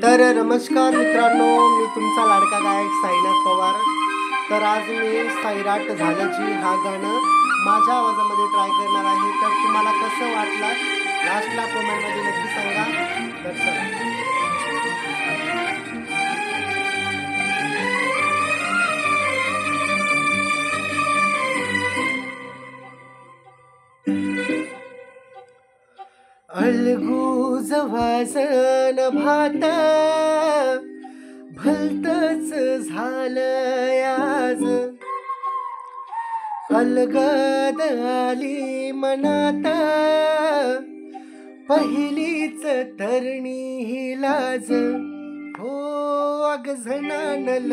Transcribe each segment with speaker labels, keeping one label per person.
Speaker 1: तर नमस्कार मित्रांनो, मी तुमचा लाडका गायक साईनाथ पवार. तर आज मी सैराट झालं जी हा गाणं माझ्या आवाजामध्ये ट्राय करणार आहे. तर तुम्हाला कसं वाटलं लास्टला कमेंटमध्ये नक्की सांगा. तर चला. अलगूज वाजन भात भलतच झालं आज. अलगद आली मनात पहिलीच तरणी ही लाज. हो अग झणानल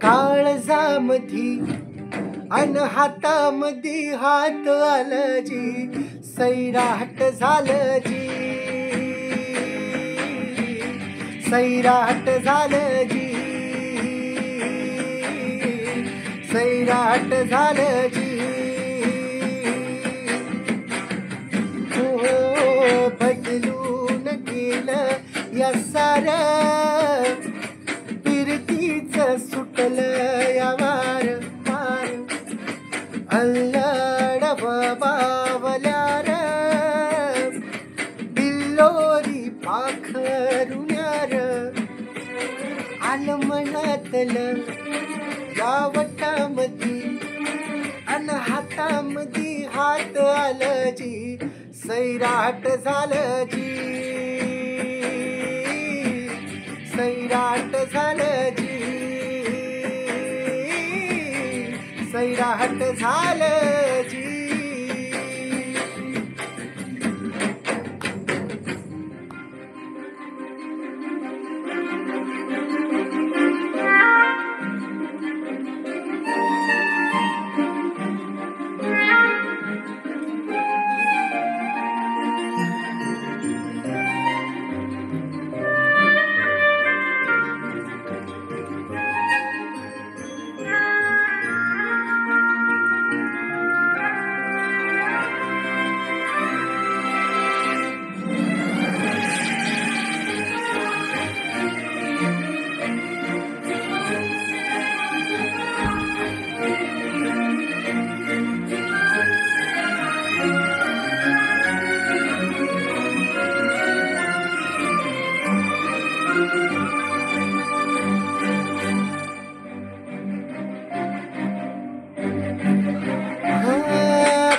Speaker 1: काळजामधी अन हातामधी हात आलं जी. सैराट झालं जी, सैराट झालं जी, सैराट झालं जी. हो बदलून गेलं या सारं फिरतीच सुटलं या वार वार. अल्लड बावल्यार बिल्लोरी पाखरुण्यार आलं मनातलं गावटामधी अन हातामधी हात आलं जी. सैराट झालं जी, सैराट झालं जी, सैराट झालं जी.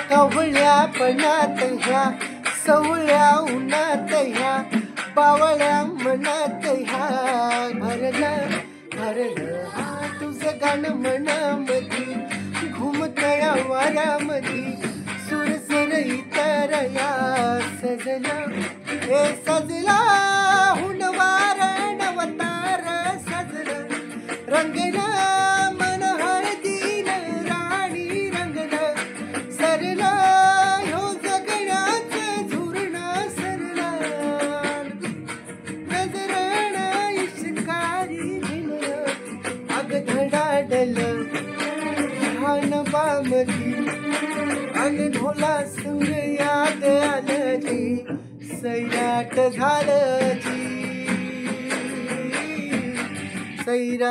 Speaker 1: कवळ्यापणात ह्या सवळ्या उन्हात ह्या बावळ्या मनात ह्या भरलं भरलं हा तुझं गाणं मनामधी. घुमतया वाऱ्यामधी सुरसर इतर या सजलं हे सजला हुनवार नवतार सजलं. रंगलं मन हळदीन राणी रंगलं सरलं ह्यो जगण्याचं झुरणं सरलं. नजरण इश्कारी भिनलं अग धडाडलं ध्यान बामधी अन ढोला संग याद आलं जी. सैराट झालं जी, सैराट.